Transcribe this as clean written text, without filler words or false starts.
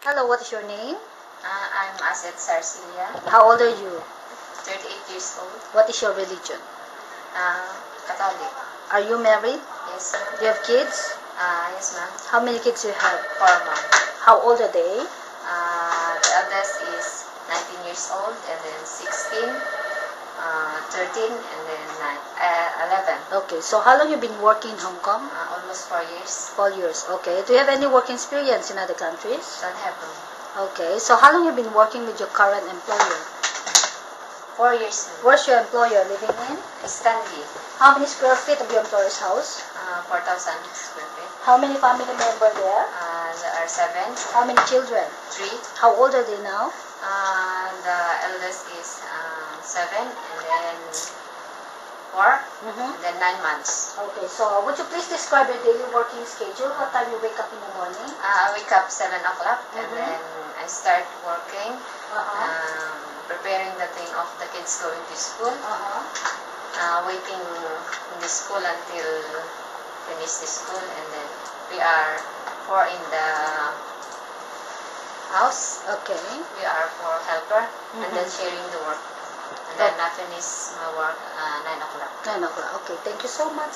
Hello, what is your name? I'm Asset Sarcilia, How old are you? 38 years old, What is your religion? Catholic. Are you married? Yes, Do you have kids? yes ma'am. How many kids do you have? 4 ma'am. How old are they? The eldest is 19 years old, and then 16, 13, and then 11. Okay, so how long have you been working in Hong Kong? Almost 4 years. 4 years, okay. Do you have any work experience in other countries? Don't have Okay, so how long have you been working with your current employer? 4 years ma'am. Where's your employer living in? Stanley, How many square feet of your employer's house? 4,000 square feet. How many family members there? There are 7, How many children? 3. How old are they now? The eldest is 7, and then 4, and then 9 months. Okay, so would you please describe your daily working schedule? What time you wake up in the morning? I wake up 7 o'clock, and then I start working, preparing the thing of the kids going to school, waiting in the school until finish the school, and then we are 4 in the house. Okay. We are 4 helper, and then sharing the work. And then I finish my work 9 o'clock. 9 o'clock. Okay, thank you so much.